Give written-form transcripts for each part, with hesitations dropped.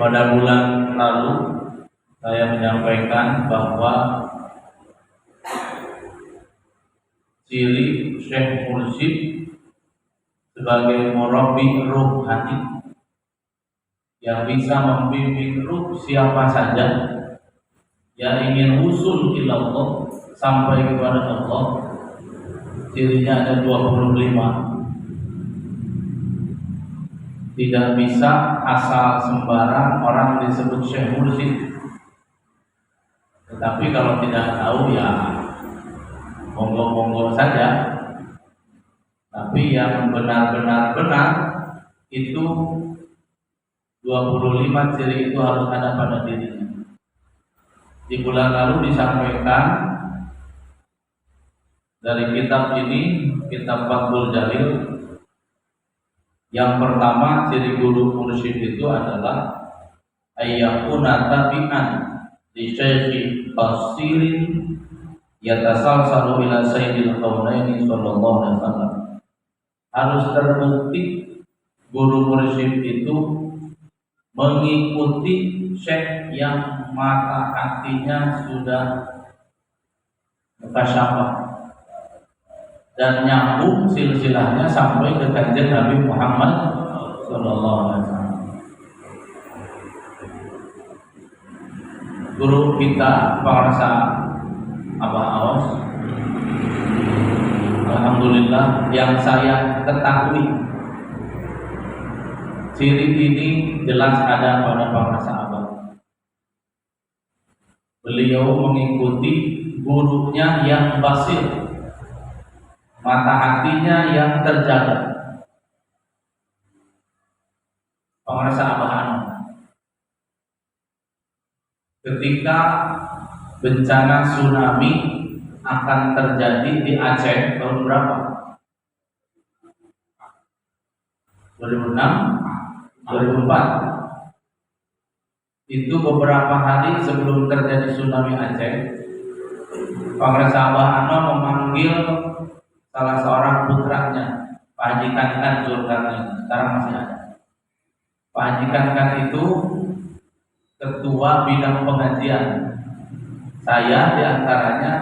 pada bulan lalu saya menyampaikan bahwa ciri Syekh Mursyid sebagai murabbi ruhani yang bisa membimbing ruh siapa saja yang ingin usul ila Allah, sampai kepada Allah. Cirinya ada 25. Tidak bisa asal sembarang orang disebut Syekh Mursyid. Tetapi kalau tidak tahu ya monggo-monggo saja. Tapi yang benar-benar benar itu 25 ciri itu harus ada pada dirinya. Di bulan lalu disampaikan dari kitab ini, kitab Fathul Jalil, yang pertama ciri guru mursyid itu adalah ayyakuna tabi'an li syaikhi qasirin yatasalsalu ila sayyidil qaunaini sallallahu alaihi wasallam. Harus terbukti guru mursyid itu mengikuti syekh yang mata hatinya sudah mutasyabah dan nyambung silsilahnya sampai ke kanjeng Nabi Muhammad sallallahu alaihi wasallam. Guru kita Pak Abah Awas, alhamdulillah yang saya ketahui ciri ini jelas ada pada Pak Abah. Beliau mengikuti gurunya yang basir, mata hatinya yang terjaga. Pengrasa Abah Ano, ketika bencana tsunami akan terjadi di Aceh tahun berapa? 2006, 2004. Itu beberapa hari sebelum terjadi tsunami Aceh, Pengrasa Abah Ano memanggil salah seorang putranya, Pak Haji Kankan Zulkarnain, sekarang masih ada. Pak Haji Kankan itu ketua bidang pengajian. Saya diantaranya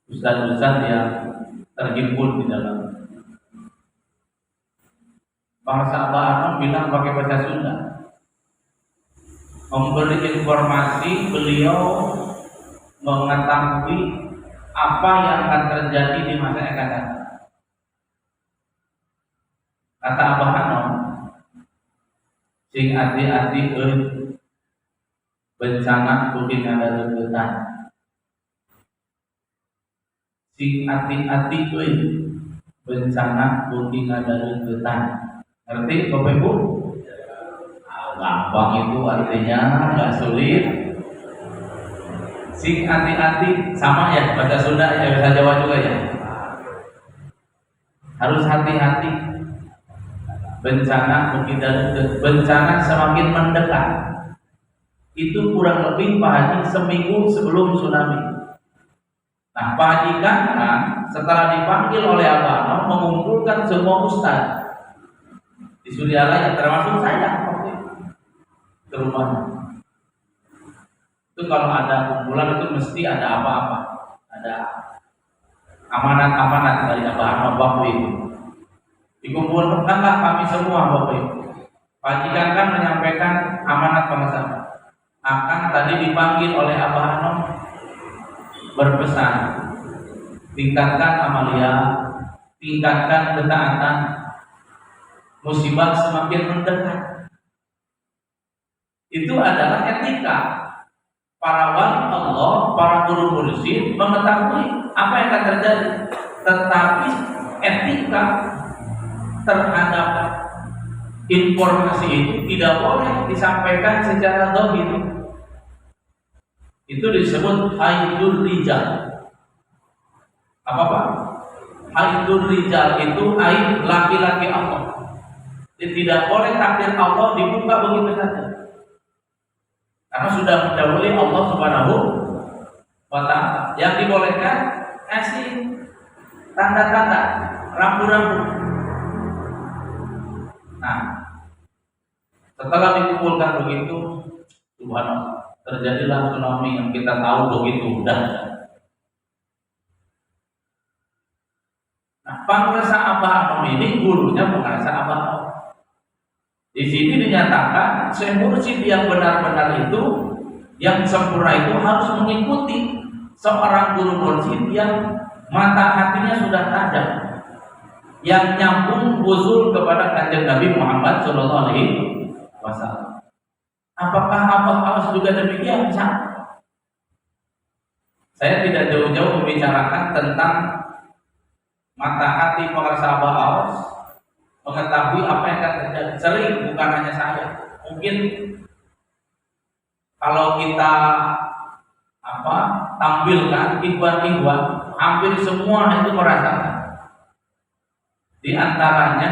ustaz-ustaz yang terhimpun di dalam. Bangsa Abah Ano bilang pakai bahasa Sunda, memberi informasi beliau mengetahui apa yang akan terjadi di masa yang akan datang. Kata Abah Ano, sing hati-hati bencana kudu ngadareukeun. Sing hati-hati bencana kudu ngadareukeun. Ngerti Bapak Ibu? Gampang itu artinya, nggak sulit. Sing hati-hati sama ya, bahasa Sunda ya, bahasa Jawa juga ya. Harus hati-hati. Bencana mungkin bencana semakin mendekat. Itu kurang lebih Pak Haji seminggu sebelum tsunami. Nah, Pak Haji kan setelah dipanggil oleh Abah Ano mengumpulkan semua ustaz di Sudialaya, yang termasuk saya ke rumahnya. Itu kalau ada kumpulan itu mesti ada apa-apa, ada amanat-amanat dari Abah Ano waktu itu. Dikumpulkanlah kami semua Bapak Ibu. Pak Haji kan menyampaikan amanat bangsa. Akan tadi dipanggil oleh Abah Ano berpesan, tingkatkan amalia, tingkatkan ketaatan, musibah semakin mendekat. Itu adalah etika para wali Allah, para guru mursyid mengetahui apa yang akan terjadi, tetapi etika terhadap informasi itu tidak boleh disampaikan secara zahir. Itu disebut haidul rijal. Apa Pak? Haidul rijal itu aib laki-laki Allah. Tidak boleh takdir Allah dibuka begitu saja. Karena sudah mendahului Allah Subhanahu wa ta'ala. Yang dibolehkan kasih tanda-tanda, rambu-rambu. Nah, Setelah dikumpulkan begitu, subhanallah, terjadilah tsunami yang kita tahu begitu dahsyat. Nah, Pangresa Abah Anom ini gurunya Pangresa Abah Anom. Di sini dinyatakan Syekh Mursyid yang benar-benar itu, yang sempurna itu harus mengikuti seorang guru mursyid yang mata hatinya sudah tajam, yang nyambung usul kepada Kanjeng Nabi Muhammad Shallallahu Alaihi Wasallam. Apakah Abah Awas juga demikian? Saya tidak jauh-jauh membicarakan tentang mata hati Pangresa Abah Awas, mengetahui apa yang akan terjadi. Sering, bukan hanya saya. Mungkin kalau kita tampilkan ikhwan-ikhwan, hampir semua itu merasakan. Di antaranya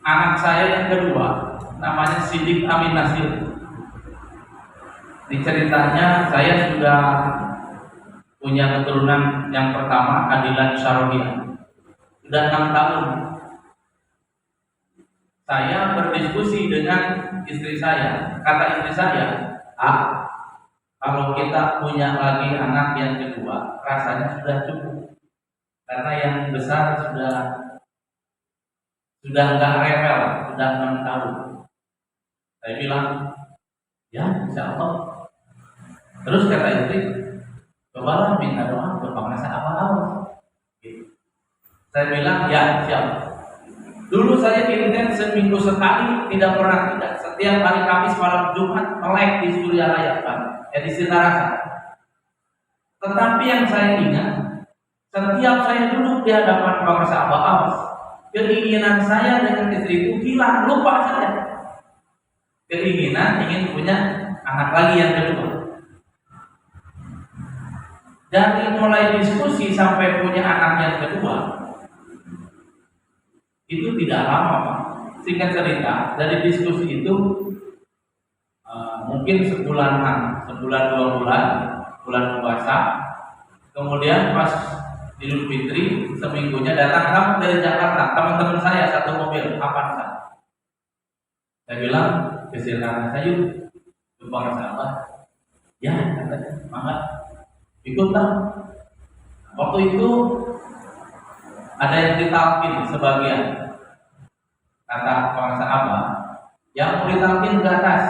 anak saya yang kedua, namanya Sidik Amin Nasir. Di ceritanya saya sudah punya keturunan yang pertama, Adilan Syarodiah. Sudah 6 tahun. Saya berdiskusi dengan istri saya. Kata istri saya, kalau kita punya lagi anak yang kedua, rasanya sudah cukup. Karena yang besar sudah nggak rewel, sudah 6 tahun. Saya bilang, ya insya Allah. Terus kata istri, cobalah minta doa ke Pangresa Abah Awas. Saya bilang, ya siap. Dulu saya intens seminggu sekali, tidak pernah tidak. Setiap hari Kamis malam Jumat melek di Suryalaya, di Sinarasa. Tetapi yang saya ingat, setiap saya duduk di hadapan Pangresa Abah Awas, keinginan saya dengan istri itu hilang, lupa saja. Keinginan ingin punya anak lagi yang kedua. Dari mulai diskusi sampai punya anak yang kedua, itu tidak lama, Pak. Singkat cerita, dari diskusi itu mungkin sebulanan, sebulan 2 bulan, bulan puasa. Kemudian pas Idul Fitri seminggunya datang tamu dari Jakarta, teman-teman saya satu mobil, Avanza. Saya bilang, kesilakan saya yuk, ke Pangresa Abah. Ya, katanya, mangga, ikutlah. Waktu itu ada yang ditalkin sebagian, kata Pangresa Abah, yang mau ditalkin ke atas,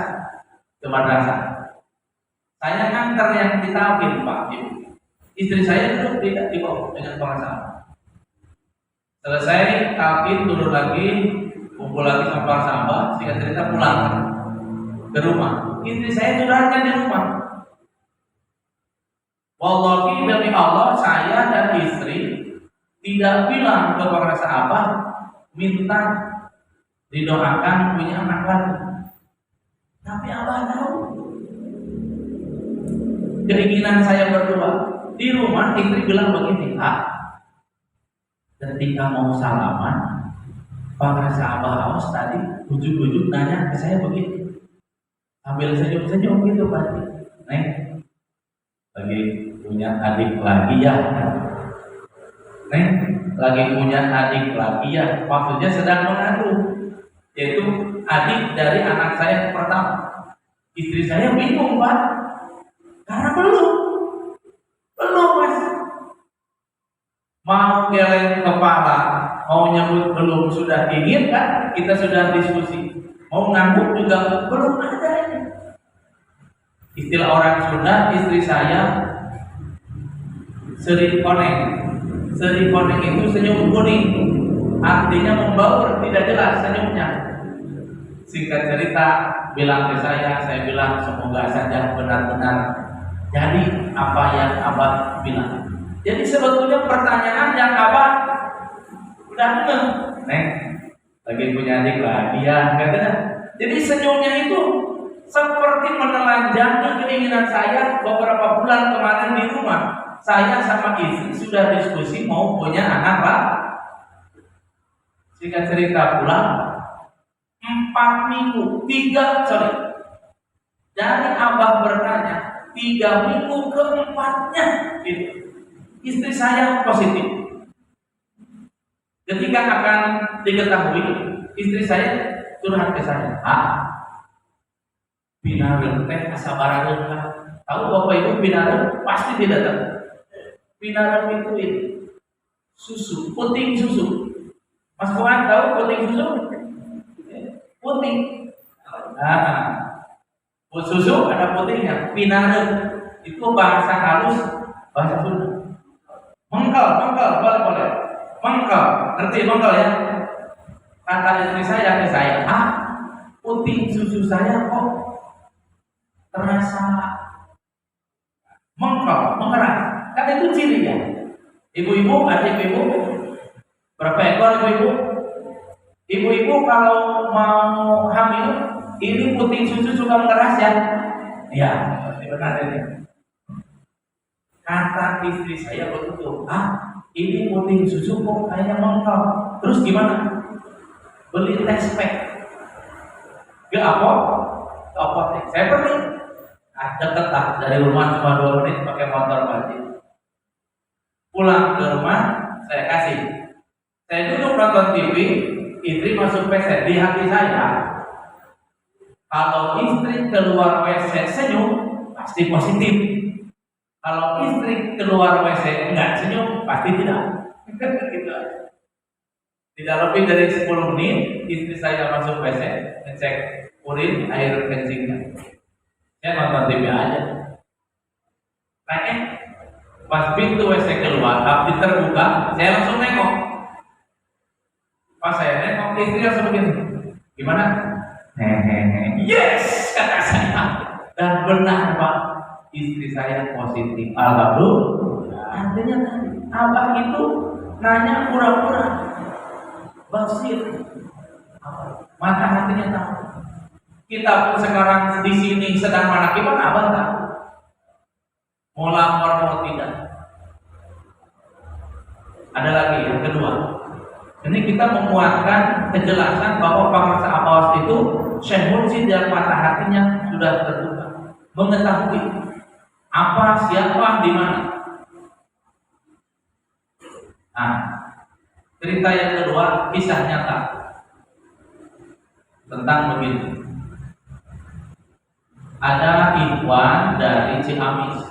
ke madrasah. Saya nganter yang ditalkin, Pak Ibu. Istri saya duduk di bawah dengan Pangresa Abah. Selesai talkin, turun lagi, kumpul lagi sama Pangresa Abah, singkat cerita pulang ke rumah. Istri saya sudah ada di rumah. Wallahi demi Allah, saya dan istri tidak bilang ke Pangresa Abah minta didoakan punya anak lagi. Tapi Abah tahu keinginan saya berdua. Di rumah istri bilang begini, ketika mau salaman, Pangresa Abah Awas tadi ujuk-ujuk nanya ke saya begini, sambil senyum-senyum gitu, Pak. Neng, lagi punya adik lagi ya? Neng, lagi punya adik lagi ya? Maksudnya sedang mengandung, yaitu adik dari anak saya yang pertama. Istri saya bingung, Pak, karena belum Mas. Mau geleng kepala, mau nyebut belum sudah ingin kan? Kita sudah diskusi. Mau ngangguk juga belum ada ini. Istilah orang Sunda, istri saya seri koneng. Seri koneng itu senyum kuning, artinya membaur, tidak jelas senyumnya. Singkat cerita, bilang ke saya bilang semoga saja benar-benar jadi apa yang Abah bilang. Jadi sebetulnya pertanyaan yang Abah udah dengar, Neng, lagi punya adik lagi ya, katanya. Jadi senyumnya itu seperti menelanjangi keinginan saya beberapa bulan kemarin di rumah. Saya sama istri sudah diskusi mau punya anak lah. Singkat cerita pulang 4 minggu, dari Abah bertanya 3 minggu keempatnya gitu. Istri saya positif. Ketika akan diketahui Istri saya curhat ke saya, pinareun teh asa barareun lah. Tahu Bapak Ibu pinareun pasti tidak tahu. Pinareun itu ini susu, puting susu. Mas Fuad tahu puting susu? Puting. Susu ada putingnya. Pinareun itu bahasa halus, bahasa Sunda. Mengkel, boleh. Mengkel, ngerti mengkel ya? Kata istri saya ke saya, puting susu saya kok terasa mengkel, mengeras. Kan itu ciri ya. Ibu-ibu, adik-ibu, berapa ekor ibu-ibu? Ibu-ibu kalau mau hamil, ini puting susu suka mengeras ya? Iya, benar ini. Kata istri saya begitu, ini puting susu kok kayaknya mengkel. Terus gimana? Beli test pack. Ke apotek. Saya pergi. Deket lah dari rumah cuma 2 menit pakai motor balik. Pulang ke rumah, saya kasih. Saya duduk nonton TV, istri masuk WC. Di hati saya, kalau istri keluar WC senyum, pasti positif. Kalau istri keluar WC enggak senyum, pasti tidak. Gitu. Tidak lebih dari 10 menit, istri saya masuk WC, ngecek urin, air kencingnya. Saya nonton TV aja. Tanya, pas pintu WC keluar, tapi terbuka, saya langsung nengok. Pas saya nengok, istri langsung begini. Gimana? Hehehe. Yes, kata saya. Dan benar Pak, istri saya positif. Alhamdulillah. Artinya tadi, abah itu nanya pura-pura. Basir, mata hatinya tahu. Kita pun sekarang di sini sedang mana kibat, abah tahu. Mau lapor mau tidak. Ada lagi yang kedua. Ini kita menguatkan kejelasan bahwa Pangrasa Abawas itu Syekh Mursyid dan mata hatinya sudah terbuka, mengetahui apa, siapa, di mana. Cerita yang kedua, kisah nyata tentang begini. Ada ikhwan dari Ciamis,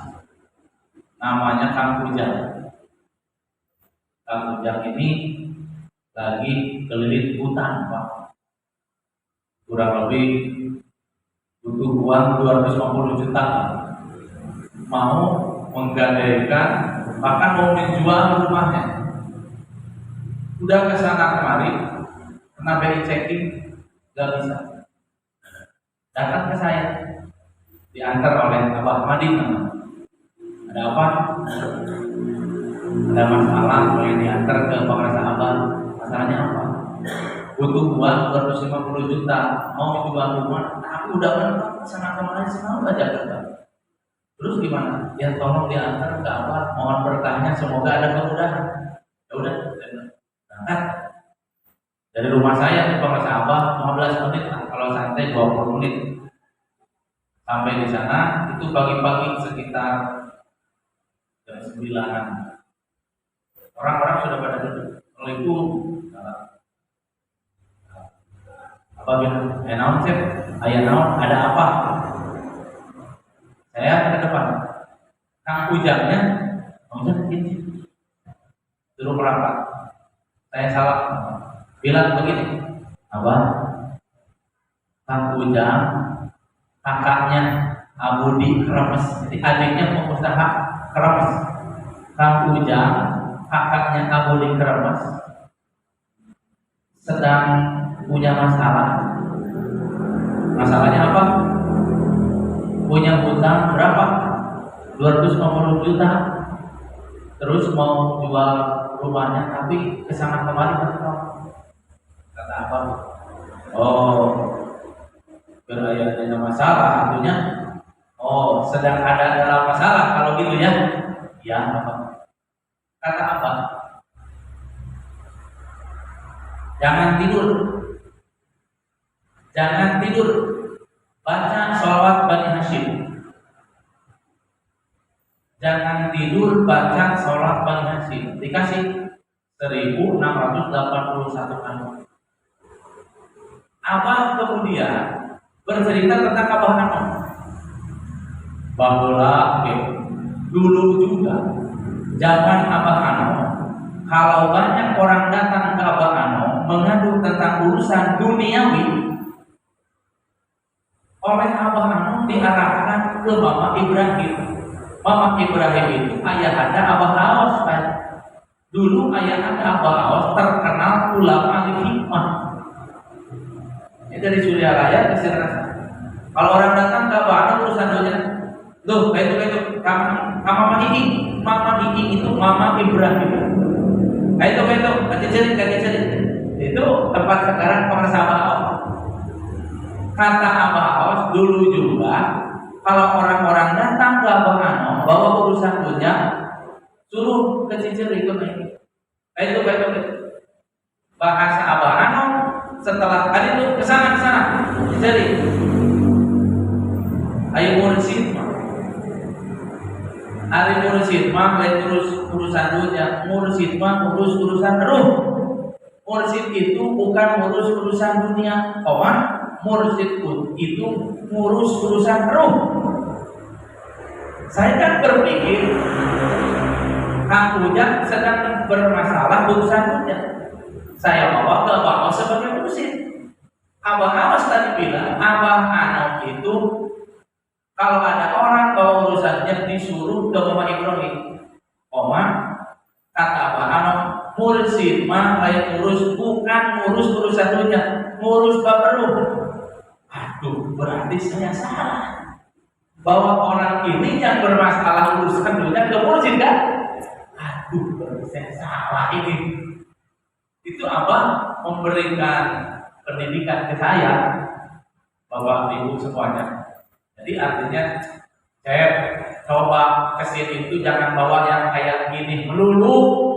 namanya Kang Ujang. Kang Ujang ini lagi keliling hutan, Pak. Kurang lebih butuh uang 250 juta. Mau menggadaikan, bahkan mau menjual rumahnya. Udah kesana kemari, kena BI checking, gak bisa. Datang ke saya, diantar oleh Abah Madin. Ada apa? Ada masalah, mau diantar ke Pangrasa Abah. Masalahnya apa? Butuh uang 250 juta, mau jual rumah. Aku udah mentok, kesana kemari selalu aja gagal. Terus gimana? Ya tolong diantar ke Abah, mohon berkahnya, semoga ada kemudahan. Ya udah. Dari rumah saya ke Pangrasa Abah 15 menit, kalau santai 20 menit. Sampai di sana itu pagi-pagi sekitar jam 9-an. Orang-orang sudah pada duduk. Kalau itu apa bilang? Naon cep, ayah naon, ada apa? Saya ke depan. Kang Ujangnya, ini suruh merapat. Saya salah, bilang begini, Abah, Kang Ujang, kakaknya Abudi Kremes, jadi adiknya pengusaha Kremes. Kang Ujang, kakaknya Abudi Kremes, sedang punya masalah. Masalahnya apa? Punya hutang berapa? 250 juta. Terus mau jual rumahnya, tapi kesana kemari mentok. Kata apa? Berayanya masalah, artinya sedang ada dalam masalah. Kalau gitu ya, ya apa? Kata apa? Jangan tidur, baca sholawat Bani Hashim. Jangan tidur, baca sholat Bani Hashim. Dikasih 1681 kali. Abah kemudian bercerita tentang Abah Ano bahwa dulu juga zaman Abah Ano, kalau banyak orang datang ke Abah Ano mengadu tentang urusan duniawi, oleh Abah Ano diarahkan ke Mama Ibrahim. Mama Ibrahim itu ayahanda Abah Aos kan. Dulu ayahanda Abah Aos terkenal ulama hikmah. Ini dari Surya Raya ke Sirasa. Kalau orang datang ke Abah Ano urusan dunia, tuh itu Mama Hiki itu Mama Ibrahim. Itu kecil. Itu tempat sekarang Kongres Abah Aos. Kata Abah Aos dulu juga, kalau orang-orang datang ke Abah Ano bawa urusan dunia, suruh ke Cicir ikut ini. Itu. Bahasa Abah Ano setelah tadi itu kesana. Jadi, ayo mursid mah lain urusan dunia, mursid mah urus urusan ruh. Mursid itu bukan urus urusan dunia, mursid itu ngurus urusan ruh. Saya kan berpikir Kang Ujang sedang bermasalah urusan dunia. Saya bawa ke Abah Aos sebagai mursid. Abah Aos tadi bilang Abah Ano itu kalau ada orang bawa urusannya disuruh ke Mama Ibrahim. Kata Abah Ano, mursid mah lain ngurus, bukan ngurus urusan dunia, ngurus bab ruh. Aduh, berarti saya salah. Bahwa orang ini yang bermasalah urusan dunia ke mursid kan? Aduh, berarti saya salah ini. Itu Abah memberikan pendidikan ke saya, Bapak Ibu semuanya. Jadi artinya saya coba kesini itu jangan bawa yang kayak gini melulu.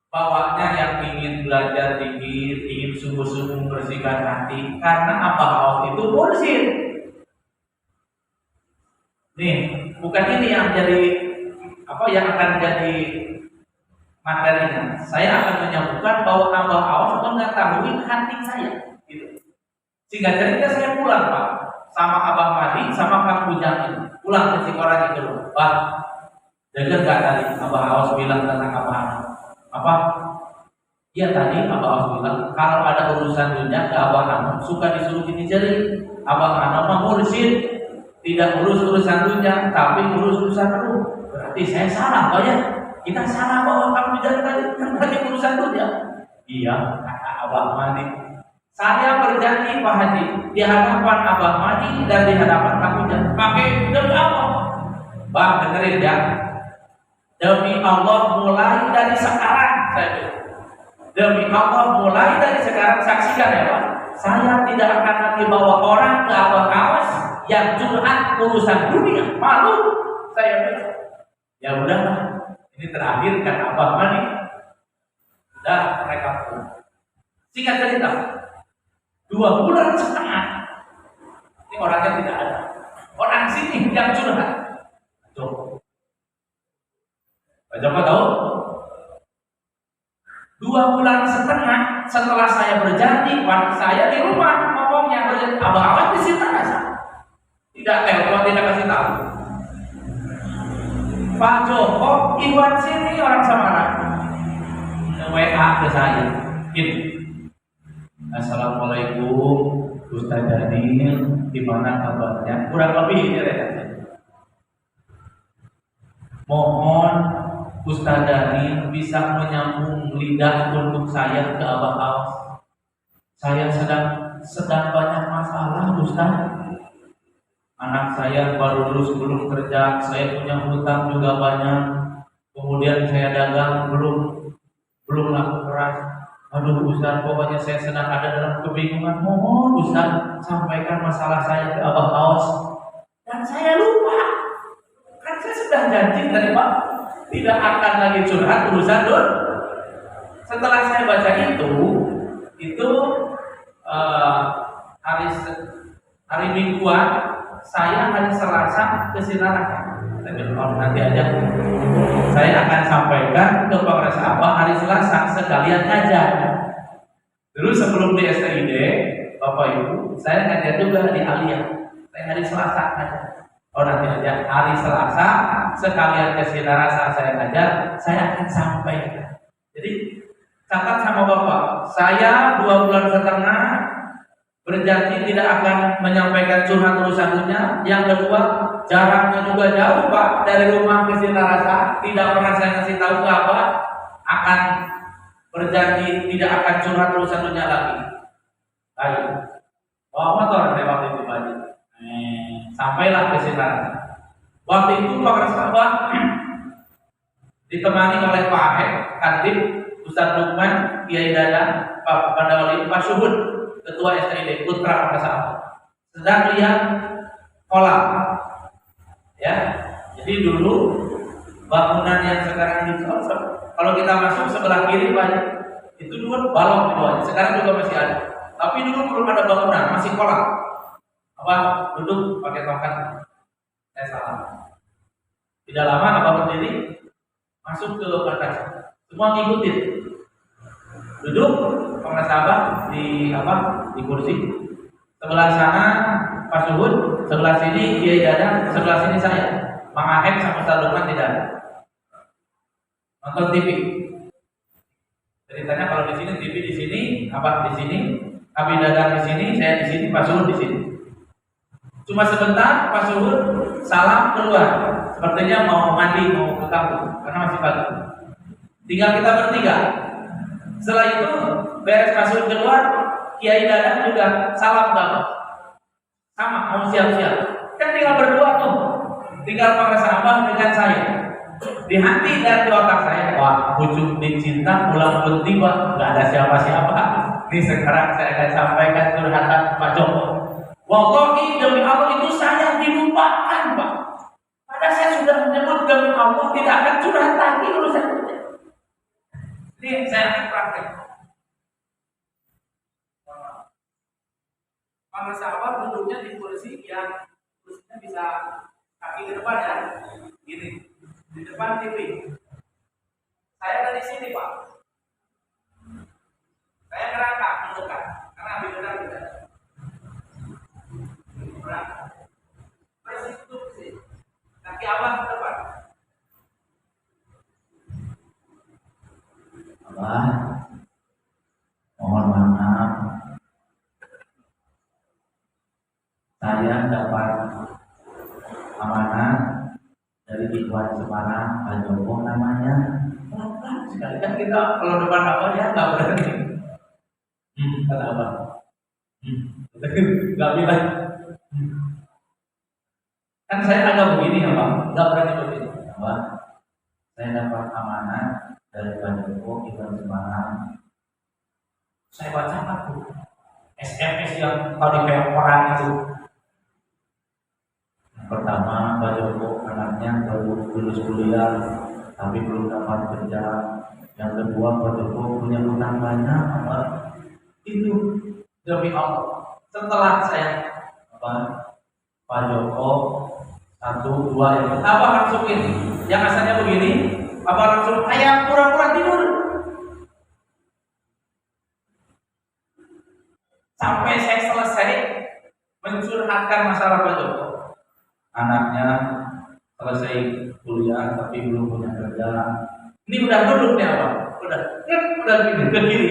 Bawanya yang ingin belajar dikit, ingin sungguh-sungguh membersihkan hati, karena Abah Aos itu mursid. Nih, bukan ini yang jadi yang akan jadi materinya. Saya akan menyebutkan bahwa Abah Aos mengetahui hati saya. Gitu. Sehingga cerita saya pulang Pak, sama Abah Madi, sama Kang Ujang pulang ke Cikorang itu loh. Pak, dengar gak tadi Abah Aos bilang tentang Abah apa? Iya tadi Abah Aos bilang kalau ada urusan dunia ke Abah Ano suka disuruh gini jari. Abah Ano mah mursid, tidak urus urusan dunia, tapi urus urusan ruh. Berarti saya salah Pak ya? Kita salah bahwa Kang Ujang tadi urusan dunia. Iya, kata Abah Madi. Saya berjanji Pak Haji di hadapan Abah Madi dan di hadapan Kang Ujang. Pakai demi Allah. Bang dengerin ya. Demi Allah mulai dari sekarang saya bilang. Demi Allah mulai dari sekarang saksikan ya Pak. Saya tidak akan lagi bawa orang ke Abah Aos yang curhat urusan dunia. Malu saya bilang. Ya udah Pak. Ini terakhir kan Abah Madi. Sudah mereka pulang. Singkat cerita. 2 bulan setengah. Ini orangnya tidak ada. Orang sini yang curhat. Pak Joko tahu? 2 bulan setengah setelah saya berjanji, saya di rumah ngomongnya berjanji. Abah Aos di sini tidak telepon, tidak kasih tahu. Pak Joko, Iwan sini orang Samarang. WA ke saya. Gini. Assalamualaikum Ustaz Daniel, gimana kabarnya? Kurang lebih ini redaksinya. Mohon Ustaz Daniel bisa menyambung lidah untuk saya ke Abah Aos. Saya sedang banyak masalah Ustaz. Anak saya baru lulus belum kerja, saya punya hutang juga banyak. Kemudian saya dagang belum laku keras. Aduh Ustaz, pokoknya saya sedang ada dalam kebingungan. Mohon Ustaz sampaikan masalah saya ke Abah Aos. Dan saya lupa, kan saya sudah janji tadi Pak, tidak akan lagi curhat urusan dur. Setelah saya baca itu hari Mingguan, saya hari Selasa ke Sinarakan. Nanti aja saya akan sampaikan ke Kongres Abah hari Selasa sekalian aja. Dulu sebelum di STID, Bapak Ibu, saya ngajar juga di Alia. Saya hari Selasa ngajar. Oh nanti aja hari Selasa sekalian ke Sinarasa saya ngajar, saya akan sampaikan. Jadi catat sama Bapak, saya 2 bulan setengah berjanji tidak akan menyampaikan curhat urusan dunia. Yang kedua, jaraknya juga jauh Pak, dari rumah ke Sinarasa, tidak pernah saya ngasih tahu ke Abah, akan berjanji tidak akan curhat urusan dunia lagi. Ayo, bawa motor saya waktu itu Pak. Sampailah ke Sinarasa. Waktu itu Pak Sahabat ditemani oleh Pak Ahed, Khatib, Ustaz Lukman, Kiai Dadang, Pak Bandawali, Pak Syuhud, Ketua STID, Putra Pak Sahabat. Sedang lihat kolam. Ya, jadi dulu bangunan yang sekarang dijual, kalau kita masuk sebelah kiri banyak, itu dulu balok di bawahnya. Sekarang juga masih ada. Tapi dulu belum ada bangunan, masih kolam. Apa duduk pakai tongkat. Saya salah. Tidak lama Abah berdiri masuk ke atas. Semua ngikutin. Duduk Pak Sahabat di kursi. Sebelah sana Pak Suhud, sebelah sini Kiai Dadang, sebelah sini saya. Mang Ahed sama Ustaz Lukman tidak ada. Nonton TV. Ceritanya kalau di sini TV di sini, Abah di sini, Abi Dadang di sini, saya di sini, Pak Suhud di sini. Cuma sebentar Pak Suhud salam keluar. Sepertinya mau mandi, mau ke kampus karena masih pagi. Tinggal kita bertiga. Setelah itu beres Pak Suhud keluar, Kiai Dadang juga salam ke Abah. Sama, mau siap-siap. Kan tinggal berdua tuh. Tinggal Pak Sahabat dengan saya. Di hati dan di otak saya, wah, pucuk dicinta pulang pun tiba, nggak ada siapa-siapa. Ini sekarang saya akan sampaikan curhatan Pak Joko. Wallahi demi Allah itu saya dilupakan Pak. Padahal saya sudah menyebut demi Allah tidak akan curhat lagi urusan itu. Ini saya akan praktek. Para sahabat duduknya di kursi yang kursinya bisa kaki ke depan ya, gini di depan TV. Saya dari sini Pak. Saya ngerangkak mendekat karena habis benar tidak. Persis itu sih. Kaki Abah ke depan. Abah, mohon maaf. Saya dapat amanah dari Ikhwan Semarang, Pak Joko namanya. Sekali kan kita kalau depan Abah ya nggak berani. Kata Abah. Nggak bilang. Kan saya agak begini ya Bang, nggak berani begini. Abah, saya dapat amanah dari Pak Joko, Ikhwan Semarang. Saya baca aku SMS yang tadi kayak orang itu. Pertama, Pak Joko anaknya baru lulus kuliah tapi belum dapat kerja. Yang kedua, Pak Joko punya utang banyak. Itu demi Allah. Setelah saya Pak Joko 1, 2 yang apa langsung ini? Yang asalnya begini, apa langsung kayak pura-pura tidur. Sampai saya selesai mencurhatkan masalah Pak Joko. Anaknya selesai kuliah tapi belum punya kerja. Ini udah duduk nih Abang, udah gini ke kiri.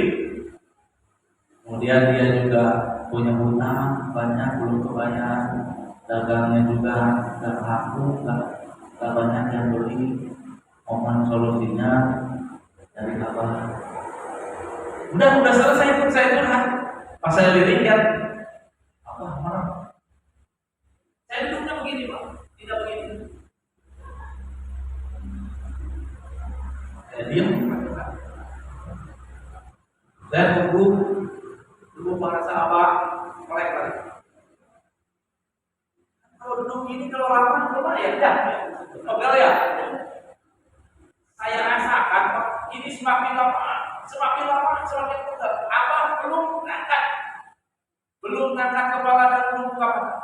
Kemudian dia juga punya hutang banyak belum kebayar, dagangnya juga nggak laku, nggak banyak yang beli. Mohon solusinya dari Abang. Udah selesai pun saya curhat. Pas saya lihat, Abah marah. Saya duduknya begini Pak, tidak begini. Saya diam. Saya tunggu para sahabat melek lagi. Kalau duduk ini kalau lama lumayan ya. Oke ya. Saya rasakan Pak, ini semakin lama semakin pegat. Abah belum ngangkat kepala dan belum buka mata.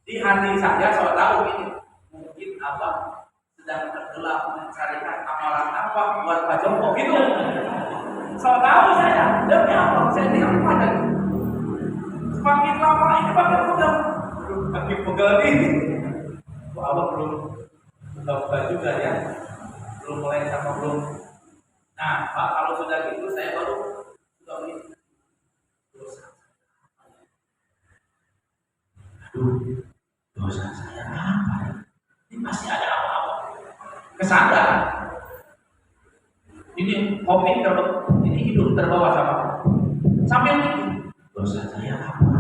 Di hati saya tahu ini mungkin Abah sedang tergelap mencarikan amalan apa buat Pak Joko gitu. So tahu saya, demi apa? Saya diam pada. Semakin lama ini makin mudah. Kaki pegal ini. Abang belum buka juga ya. Belum mulai sama belum. Nah, Pak, kalau sudah gitu saya baru sudah ini. Dosa. Aduh, dosa saya apa? Ini masih ada apa-apa. Kesadaran. Ini kopi ini hidup terbawa sama sampai ini. Dosa saya apa?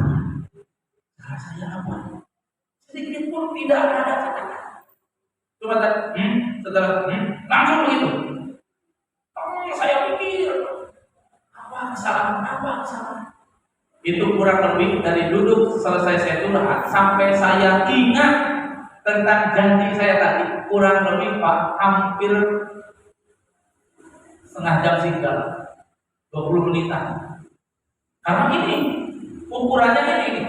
Salah saya apa? Sedikit pun tidak ada kata-kata. Cuma setelah langsung begitu. Saya pikir apa kesalahan. Itu kurang lebih dari duduk selesai saya curhat sampai saya ingat tentang janji saya tadi, kurang lebih Pak hampir setengah jam singgal 20 menitan. Karena ini ukurannya ini.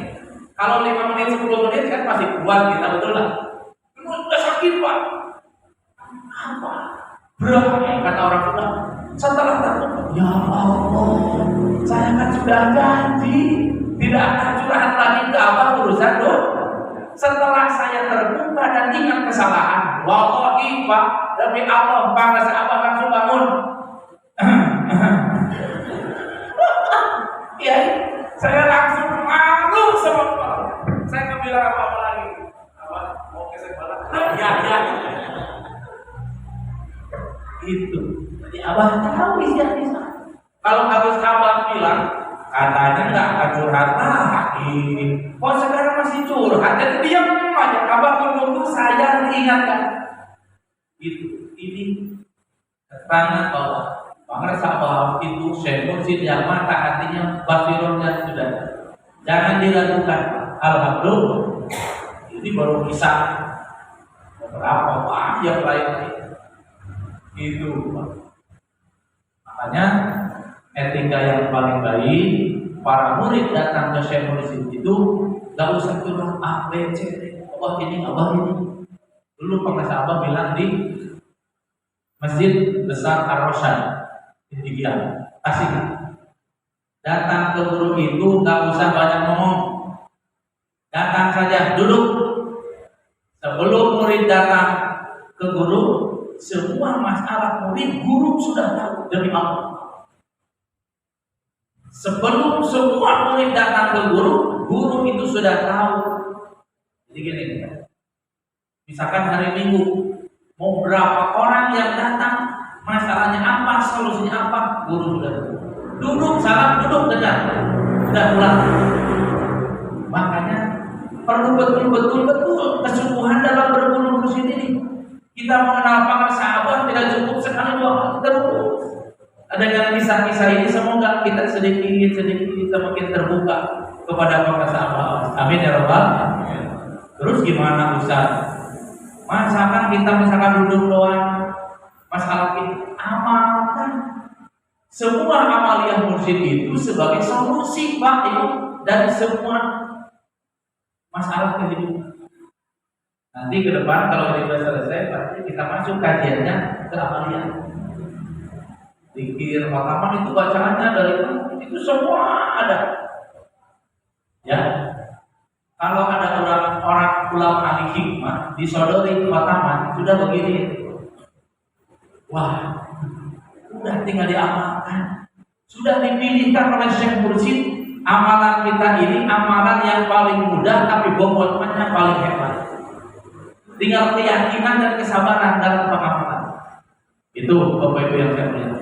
Kalau 5 menit 10 menit kan masih kuat kita, betul lah. Udah sakit Pak. Apa? Berapa kata orang tua? Setelah terbuka, ya Allah, saya kan sudah janji tidak akan curhat lagi ke Abang urusan doa. Setelah saya terbuka dan ingat kesalahan, wallahi Pak, demi Allah, bangsa Abang langsung bangun. Ya, saya langsung malu sama Pak. Saya nggak bilang apa-apa lagi. Apa? Mau kesek balik? Ya. Itu. Jadi Abang tahu isi hati saya. Kalau harus Abang bilang, katanya nggak akan curhat lagi. Kok sekarang masih curhat? Dan diam aja. Abang tunggu saya ingatkan. Itu. Ini keterangan bahwa bangsa bahwa itu semursid yang mata hatinya basirunnya sudah. Jangan diragukan. Alhamdulillah. Ini baru kisah beberapa yang lain. Itu makanya etika yang paling baik para murid datang ke Syekh Mursyid itu gak usah curhat A, B, C, D, Abah ini. Dulu pengasah Abah bilang di Masjid Besar Ar-Rasyad di Tigian, asik. Datang ke guru itu gak usah banyak ngomong, datang saja duduk. Sebelum murid datang ke guru, semua masalah murid guru sudah tahu demi Allah. Sebelum semua murid datang ke guru itu sudah tahu. Jadi gini, misalkan hari Minggu mau berapa orang yang datang, masalahnya apa, solusinya apa, guru sudah tahu. Duduk, salam, duduk, dengar, sudah pulang. Makanya perlu betul kesungguhan dalam berguru ini. Kita mengenal para sahabat tidak cukup sekali dua kali terus. Dengan kisah-kisah ini semoga kita sedikit semakin terbuka kepada para sahabat. Amin ya rabbal alamin. Terus gimana Ustaz? Misalkan duduk doang, masalah kita amalkan. Semua amaliyah mursyid itu sebagai solusi Pak itu dari semua masalah kehidupan. Nanti ke depan kalau ini sudah selesai, pasti kita masuk kajiannya ke amaliyah. Zikir, khataman itu bacaannya dari itu semua ada. Ya, kalau ada orang ulama ahli hikmah disodori khataman sudah begini. Wah, udah tinggal diamalkan. Sudah dipilihkan oleh Syekh Mursyid. Amalan kita ini amalan yang paling mudah tapi bobotnya paling hebat. Tinggal keyakinan dan kesabaran dalam pengamalan. Itu Bapak Ibu yang saya muliakan.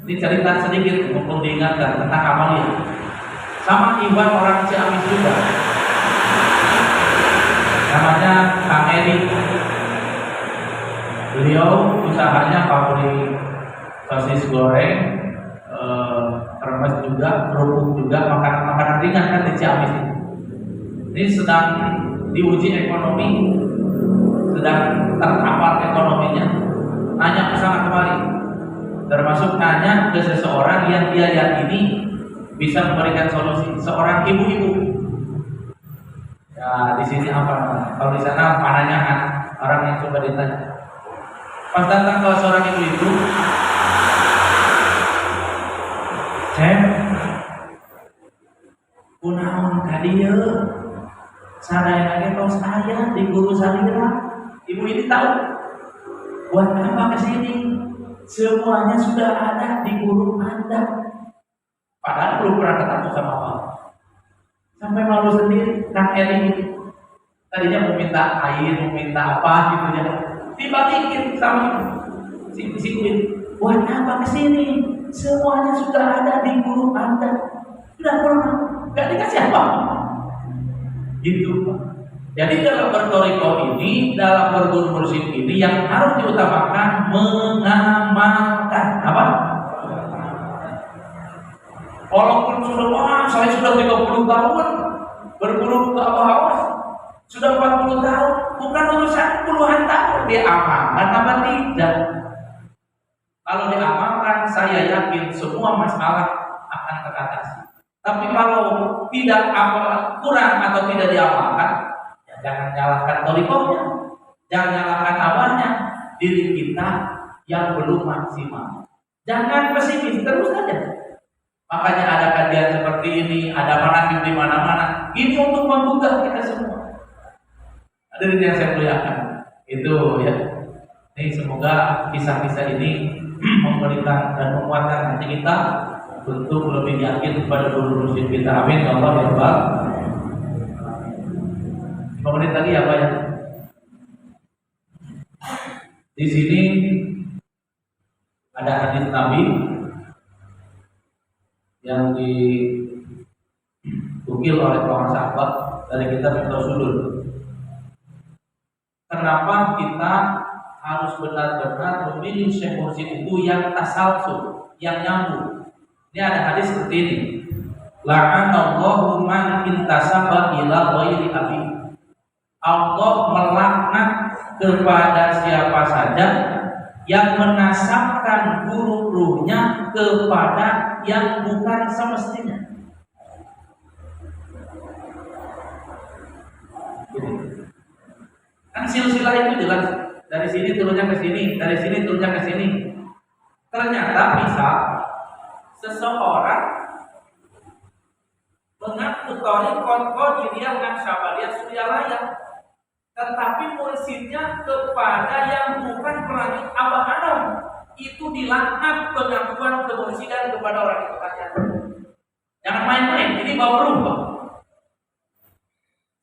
Ini cerita sedikit untuk diingatkan tentang amaliyah. Sama Iwan orang Ciamis juga. Namanya Kang Eri. Beliau usahanya pabrik sosis goreng, termas juga, kerupuk juga, makanan-makanan ringan kan di Ciamis ini. Ini sedang diuji ekonomi, sedang terkapar ekonominya, nanya ke sana kemari, termasuk nanya ke seseorang yang dia yakini bisa memberikan solusi, seorang ibu-ibu. Ya di sini apa namanya? Kalau di sana pananyahan, orang yang coba ditanya. Pas datang ke seorang ibu-ibu, Cep, kunaon ka dieu? Sadaya lagi tos aya di guru salira. Ibu ini tahu buat apa ke sini? Semuanya sudah ada di guru Anda. Padahal belum pernah ketemu sama Pak. Sampai malu sendiri. Kang Eli tadinya mau minta air, mau minta apa gitu ya. Dibalikin sama si Queen. Buat apa ke sini? Semuanya sudah ada di guru Anda. Sudah pernah. Gak dikasih apa? Gitu Pak. Jadi dalam bertoriko ini, dalam berguru mursyid ini yang harus diutamakan mengamalkan apa? Walaupun sudah saya sudah 30 tahun berguru ke Abah, sudah 40 tahun, bukan urusan puluhan tahun diamalkan apa tidak. Kalau diamalkan, saya yakin semua masalah akan teratasi. Tapi kalau tidak kurang atau tidak diamalkan, ya jangan nyalahkan torikohnya, jangan nyalahkan abahnya, diri kita yang belum maksimal. Jangan pesimis, terus saja. Makanya ada kajian seperti ini, ada manaqib di mana-mana. Ini untuk menggugah kita semua. Hadirin yang saya muliakan, itu ya. Ini semoga kisah-kisah ini memberikan dan menguatkan hati kita untuk lebih yakin kepada guru mursyid kita. Amin ya Allah ya Rabbal. 5 menit lagi ya Pak ya. Di sini ada hadis Nabi yang diukil oleh para sahabat dari kitab Tauhidul. Kenapa kita harus benar-benar memilih syekh mursyid itu yang tasalsul, yang nyambung? Ini ada hadis seperti ini. La'anallahu man intasaba ila ghairi abi. Allah melaknat kepada siapa saja yang menasabkan guru-gurunya kepada yang bukan semestinya. Kan silsilah itu jelas, dari sini turunnya ke sini, dari sini turunnya ke sini. Ternyata bisa seseorang mengaku thariqat qadiriyah Naqsyabandiyah Suryalaya, tetapi mursyidnya kepada yang bukan pelanjut Abah Anom, itu dilaknat pengakuan kemursidan kepada orang itu kalian. Jangan main-main, ini bawa berubah.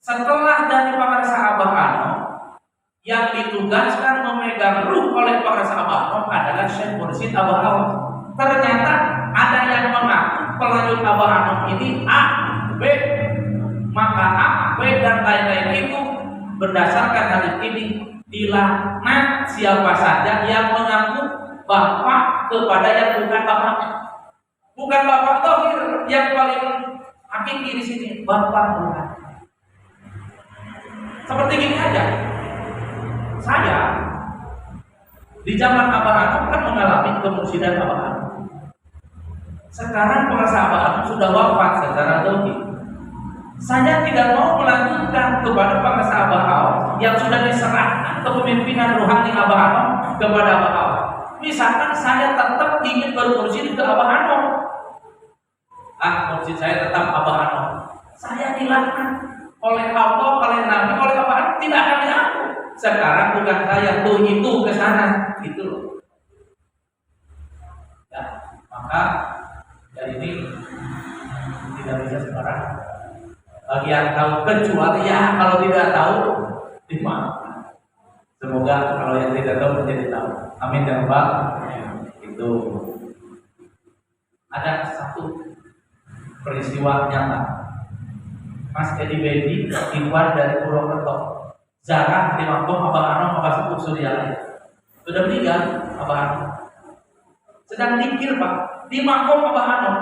Setelah dari pengarsa Abah Anom, yang ditugaskan memegang ruh oleh pengarsa Abah Anom adalah Syekh Mursyid Abah Anom. Ternyata ada yang mengaku pelanjut Abah Anom ini A, B, maka A, B dan lain-lain itu berdasarkan hadis ini dilaknat siapa saja yang mengaku bapak kepada yang bukan bapaknya. Bukan bapak Thohir yang paling hakiki di sini, bapak bukan. Seperti gini aja. Saya di zaman Abah Anom kan mengalami kemursidan Abah Anom. Sekarang pengarsa Abah Anom sudah wafat secara tauhid. Saya tidak mau melanjutkan kepada pengarsa Abah Anom yang sudah diserahkan kepemimpinan rohani Abah Anom kepada Abah Anom. Misalkan saya tetap ingin bermursyid ke Abah Anom, mursyid saya tetap Abah Anom. Saya dilaknat oleh Allah, oleh Nabi, oleh Abah Anom, tidak akan diaku. Sekarang bukan saya tuh itu ke sana, gitu. Ya, maka dari ini tidak bisa sekarang. Bagi yang tahu kecuali ya kalau tidak tahu dimaafkan. Semoga kalau yang tidak tahu menjadi tahu. Amin ya Rabbal. Itu ada satu peristiwa nyata. Mas Edi Bedi keluar dari Purwokerto, zarah di makom Abah Anom, Abah Sepuh Suryalaya. Sudah meninggal Abah Anom. Sedang dikir Pak di makom Abah Anom.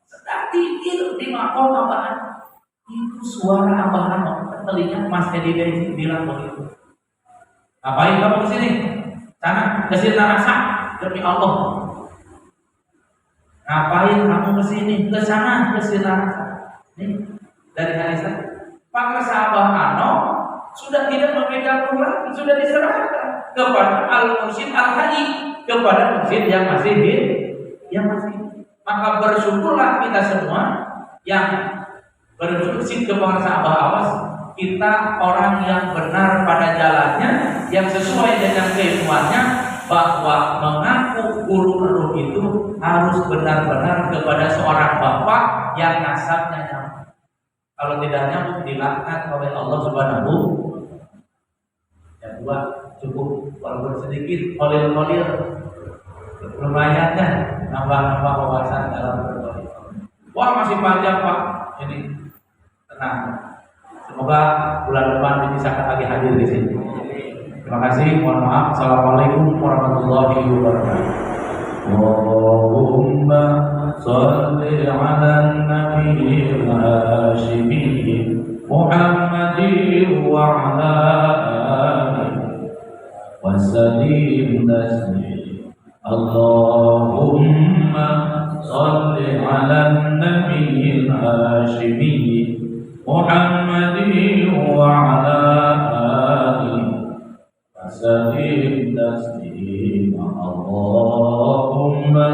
Sedang dikir di makom Abah Anom. Itu suara Abah Anom, telinga Mas Edi Bedi bilang begitu. Ngapain kamu kesini? Sana kesini rasa demi Allah. Ngapain kamu kesini? Ke sana kesini rasa. Nih dari hadis Pak Abah Anom sudah tidak memegang ruh lagi, sudah diserahkan kepada al-mursyid al-hadi, kepada mursyid yang masih hidup, yang masih hidup. Maka bersyukurlah kita semua yang berfungsi ke bangsa awas, kita orang yang benar pada jalannya, yang sesuai dengan keilmuannya, bahwa mengaku guru ruh itu harus benar-benar kepada seorang bapak yang nasabnya nyambung. Kalau tidak nyambung dilaknat oleh Allah Subhanahu. Yang dua cukup walaupun sedikit kolil-kolil lumayan kan nambah-nambah wawasan dalam berbagai. Wah masih panjang Pak, ini tenang. Semoga bulan depan bisa lagi hadir di sini. Terima kasih, mohon maaf. Assalamualaikum warahmatullahi wabarakatuh. Allahumma shalli ala nabiyil hashimi Muhammadin wa ala alihi wa sallim taslim. Allahumma shalli ala nabiyil hashimi Muhammadin wa ala alihi Salim taslim. Allahumma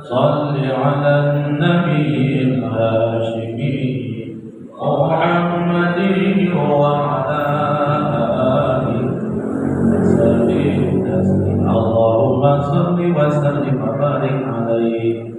salli ala nabiyil hashimi